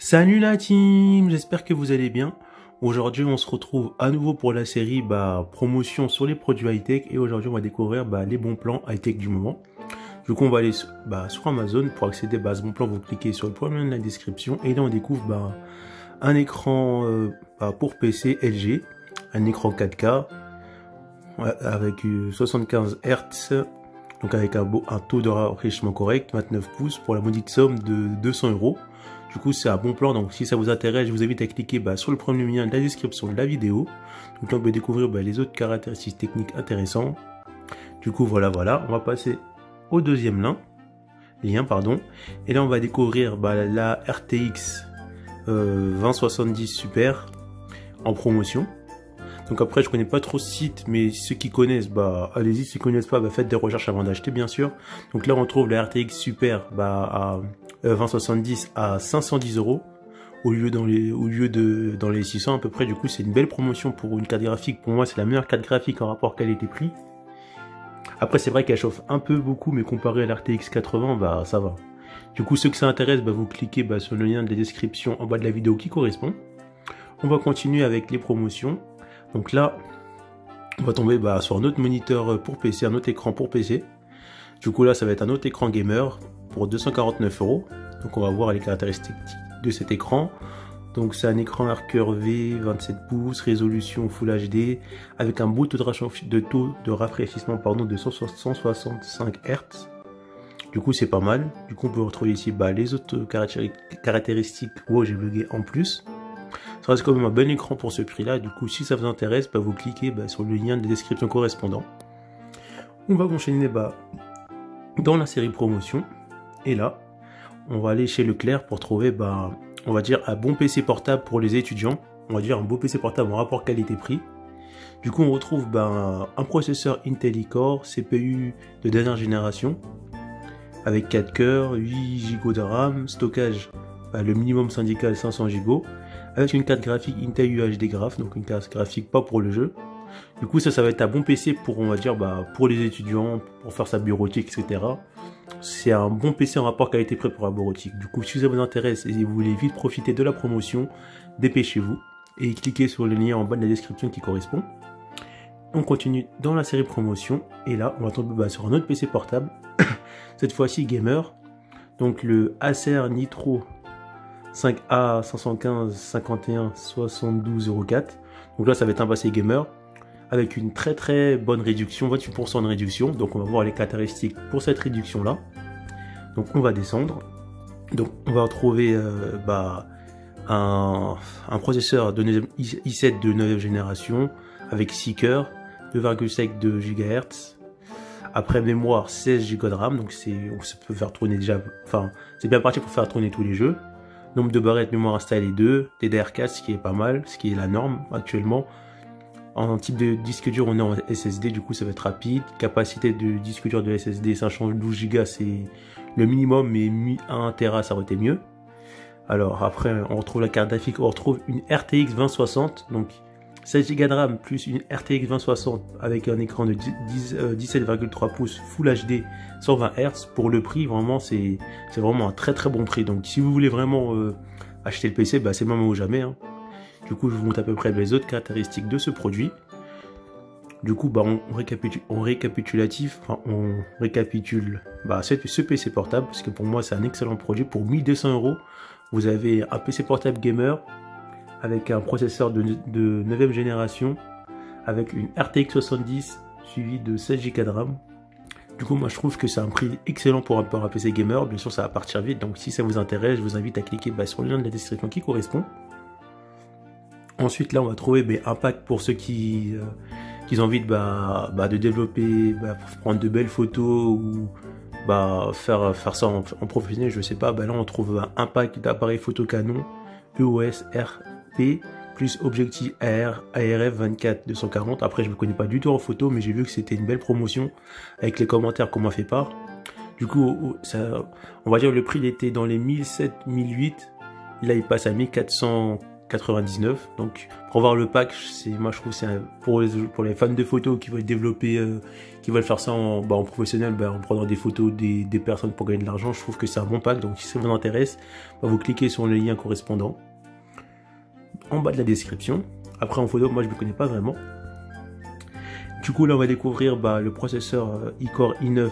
Salut la team, j'espère que vous allez bien. Aujourd'hui on se retrouve à nouveau pour la série promotion sur les produits high-tech et aujourd'hui on va découvrir les bons plans high-tech du moment. Du coup on va aller sur Amazon. Pour accéder à ce bon plan vous cliquez sur le premier lien de la description et là on découvre un écran pour PC LG, un écran 4K avec 75 Hz, donc avec un taux de rafraîchissement correct, 29 pouces pour la modique somme de 200 €. Du coup, c'est un bon plan. Donc, si ça vous intéresse, je vous invite à cliquer sur le premier lien de la description de la vidéo. Donc là, on peut découvrir les autres caractéristiques techniques intéressantes. Du coup, voilà. On va passer au deuxième lien. Et là, on va découvrir la RTX 2070 Super en promotion. Donc après, je connais pas trop ce site, mais ceux qui connaissent, allez-y. Ceux qui connaissent pas, faites des recherches avant d'acheter, bien sûr. Donc là, on trouve la RTX Super à 2070 à 510 € au lieu dans les 600 à peu près. Du coup, c'est une belle promotion pour une carte graphique. Pour moi, c'est la meilleure carte graphique en rapport qualité-prix. Après, c'est vrai qu'elle chauffe un peu beaucoup, mais comparé à la RTX 80, ça va. Du coup, ceux que ça intéresse, vous cliquez sur le lien de la description en bas de la vidéo qui correspond. On va continuer avec les promotions. Donc là, on va tomber sur un autre moniteur pour PC, un autre écran pour PC. Du coup là, ça va être un autre écran gamer pour 249 €. Donc on va voir les caractéristiques de cet écran. Donc c'est un écran recurvé 27 pouces, résolution Full HD, avec un beau taux de rafraîchissement de 165 Hz. Du coup c'est pas mal. Du coup on peut retrouver ici les autres caractéristiques. Wow, j'ai bugué en plus. Ça reste quand même un bon écran pour ce prix là. Du coup si ça vous intéresse, vous cliquez sur le lien de description correspondant. On va enchaîner dans la série promotion. Et là on va aller chez Leclerc pour trouver on va dire un bon PC portable pour les étudiants. On va dire un beau PC portable en rapport qualité-prix. Du coup on retrouve un processeur Intel Core, CPU de dernière génération avec 4 cœurs, 8 Go de RAM, stockage le minimum syndical 500 Go, avec une carte graphique Intel UHD Graph, donc une carte graphique pas pour le jeu. Du coup ça va être un bon PC pour, on va dire, pour les étudiants, pour faire sa bureautique, etc. C'est un bon PC en rapport qualité-prix pour la bureautique. Du coup, si ça vous intéresse et vous voulez vite profiter de la promotion, dépêchez-vous et cliquez sur le lien en bas de la description qui correspond. On continue dans la série promotion et là, on va tomber sur un autre PC portable, cette fois-ci gamer. Donc le Acer Nitro 5A 515 51 72 €. Donc là, ça va être un PC gamer avec une très bonne réduction, 28% de réduction. Donc on va voir les caractéristiques pour cette réduction là. Donc on va descendre. Donc on va retrouver un processeur i7 de 9e génération avec 6 cœurs, 2,5 GHz. Après mémoire 16 Go de RAM, donc ça peut faire tourner c'est bien parti pour faire tourner tous les jeux. Nombre de barrettes mémoire installée 2, DDR4, ce qui est pas mal, ce qui est la norme actuellement. En type de disque dur, on est en SSD, du coup ça va être rapide. Capacité de disque dur de SSD, ça change, 12 Go c'est le minimum, mais 1 Tera ça aurait été mieux. Alors après, on retrouve la carte graphique, on retrouve une RTX 2060, donc 16 Go de RAM plus une RTX 2060 avec un écran de 17,3 pouces Full HD 120 Hz. Pour le prix, vraiment, c'est vraiment un très bon prix. Donc si vous voulez vraiment acheter le PC, c'est le moment ou jamais, hein. Du coup, je vous montre à peu près les autres caractéristiques de ce produit. Du coup, on récapitule ce PC portable, parce que pour moi, c'est un excellent produit. Pour 1200 €, vous avez un PC portable gamer avec un processeur de 9e génération, avec une RTX 70 suivi de 16 Go de RAM. Du coup, moi, je trouve que c'est un prix excellent pour un PC gamer. Bien sûr, ça va partir vite. Donc, si ça vous intéresse, je vous invite à cliquer sur le lien de la description qui correspond. Ensuite, là, on va trouver un pack pour ceux qui ont envie de développer, prendre de belles photos ou faire ça en professionnel, je sais pas. Là, on trouve un pack d'appareils photo Canon EOS RP plus objectif ARF 24-240. Après, je me connais pas du tout en photo, mais j'ai vu que c'était une belle promotion avec les commentaires qu'on m'a fait part. Du coup, on va dire le prix il était dans les 1007, 1008. Là, il passe à 1400. 99. Donc pour voir le pack, moi je trouve c'est pour les fans de photos qui veulent développer, qui veulent faire ça en professionnel, en prenant des photos des personnes pour gagner de l'argent. Je trouve que c'est un bon pack. Donc si ça vous intéresse, vous cliquez sur le lien correspondant en bas de la description. Après en photo, moi je ne me connais pas vraiment. Du coup là on va découvrir le processeur iCore i9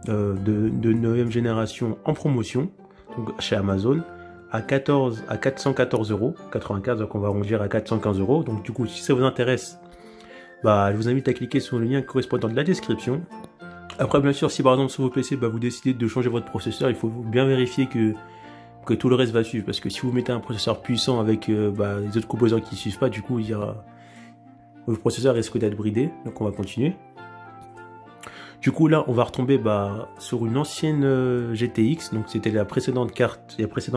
de 9e génération en promotion, donc chez Amazon, à 414,95 €, donc on va arrondir à 415 €. Donc du coup si ça vous intéresse, je vous invite à cliquer sur le lien correspondant de la description. Après bien sûr, si par exemple sur vos PC vous décidez de changer votre processeur, il faut bien vérifier que tout le reste va suivre, parce que si vous mettez un processeur puissant avec les autres composants qui ne suivent pas, du coup votre processeur risque d'être bridé. Donc on va continuer. Du coup là on va retomber sur une ancienne GTX, donc c'était la précédente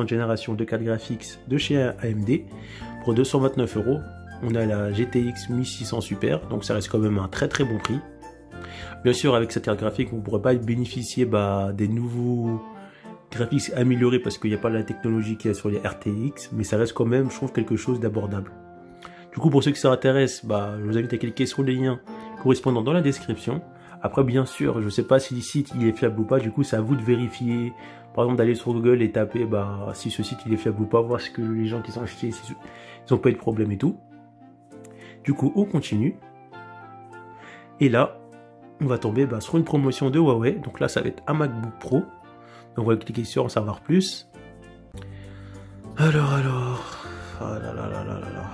génération de cartes graphiques de chez AMD pour 229 €. On a la GTX 1600 Super, donc ça reste quand même un très très bon prix. Bien sûr avec cette carte graphique vous ne pourrez pas bénéficier des nouveaux graphiques améliorés parce qu'il n'y a pas la technologie qu'il y a sur les RTX, mais ça reste quand même, je trouve, quelque chose d'abordable. Du coup pour ceux qui ça intéresse, je vous invite à cliquer sur les liens correspondants dans la description. Après bien sûr, je ne sais pas si le site il est fiable ou pas, du coup c'est à vous de vérifier, par exemple d'aller sur Google et taper si ce site il est fiable ou pas, voir ce que les gens qui sont achetés, ils n'ont pas eu de problème et tout. Du coup on continue, et là on va tomber sur une promotion de Huawei, donc là ça va être un MacBook Pro, donc on va cliquer sur en savoir plus. Alors, oh là là là là là là.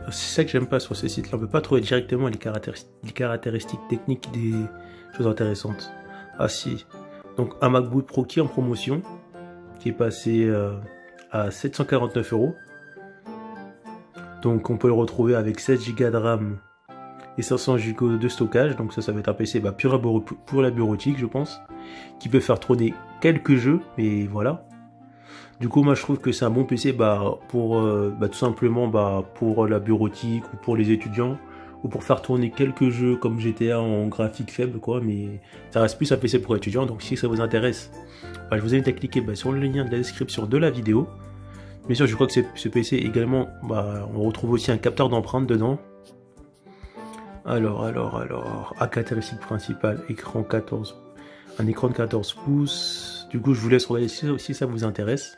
C'est ça que j'aime pas sur ces sites-là, on peut pas trouver directement les caractéristiques techniques des choses intéressantes. Ah si, donc un MacBook Pro qui est en promotion, qui est passé à 749 €. Donc on peut le retrouver avec 16 Go de RAM et 500 Go de stockage. Donc ça va être un PC pour la bureautique, je pense, qui peut faire tourner quelques jeux, mais voilà. Du coup moi je trouve que c'est un bon PC pour tout simplement pour la bureautique ou pour les étudiants, ou pour faire tourner quelques jeux comme GTA en graphique faible quoi, mais ça reste plus un PC pour étudiants. Donc si ça vous intéresse, je vous invite à cliquer sur le lien de la description de la vidéo. Bien sûr je crois que ce PC également, on retrouve aussi un capteur d'empreinte dedans. Alors, caractéristique principale, un écran de 14 pouces. Du coup je vous laisse regarder si ça vous intéresse.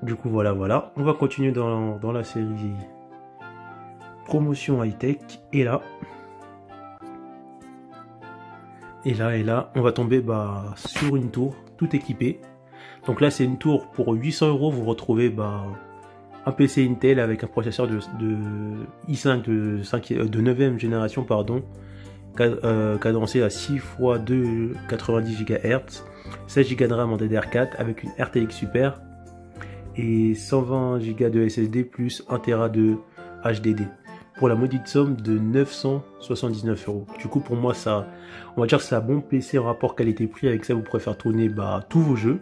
Du coup voilà, on va continuer dans la série promotion high-tech, et là on va tomber sur une tour tout équipée. Donc là c'est une tour pour 800 €, vous retrouvez un PC Intel avec un processeur de i5 de 9e génération, cadencé à 6 x 2 90 GHz, 16 Go de RAM en DDR4 avec une RTX Super et 120 Go de SSD plus 1 Tera de HDD pour la maudite somme de 979 €. Du coup pour moi on va dire que c'est un bon PC en rapport qualité-prix. Avec ça vous pourrez faire tourner tous vos jeux,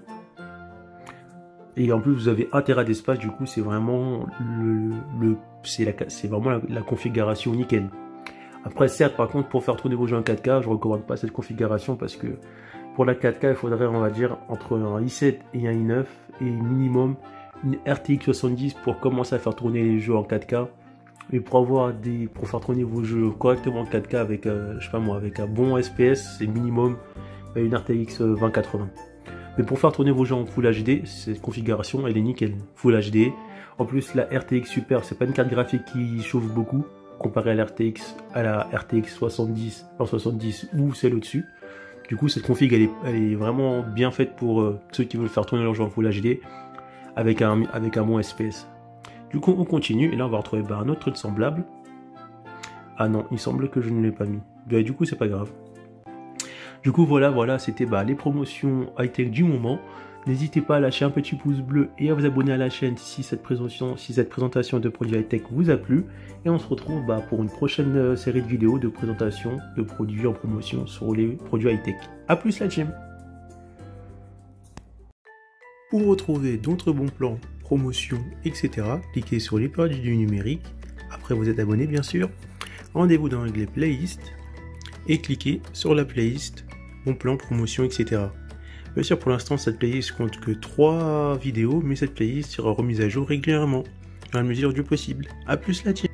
et en plus vous avez 1 Tera d'espace. Du coup c'est vraiment la configuration nickel. Après certes, par contre, pour faire tourner vos jeux en 4K, je recommande pas cette configuration, parce que pour la 4K il faudrait, on va dire, entre un i7 et un i9, et minimum une RTX 70 pour commencer à faire tourner les jeux en 4K. Mais pour faire tourner vos jeux correctement en 4K avec avec un bon SPS, c'est minimum une RTX 2080. Mais pour faire tourner vos jeux en Full HD, cette configuration elle est nickel, Full HD. En plus la RTX Super, c'est pas une carte graphique qui chauffe beaucoup comparé à la RTX 70 ou celle au-dessus. Du coup cette config elle est vraiment bien faite pour ceux qui veulent faire tourner leur jeu en Full HD avec un bon SPS. Du coup on continue, et là on va retrouver un autre truc semblable. Ah non, il semble que je ne l'ai pas mis. Du coup c'est pas grave. Du coup voilà, c'était les promotions high-tech du moment. N'hésitez pas à lâcher un petit pouce bleu et à vous abonner à la chaîne si cette présentation de produits high-tech vous a plu. Et on se retrouve pour une prochaine série de vidéos de présentation de produits en promotion sur les produits high-tech. A plus la team. Pour retrouver d'autres bons plans, promotions, etc., cliquez sur les produits du numérique. Après vous êtes abonné bien sûr. Rendez-vous dans l'onglet playlist et cliquez sur la playlist bon plan, promotion, etc. Bien sûr, pour l'instant, cette playlist compte que 3 vidéos, mais cette playlist sera remise à jour régulièrement, dans la mesure du possible. A plus la team.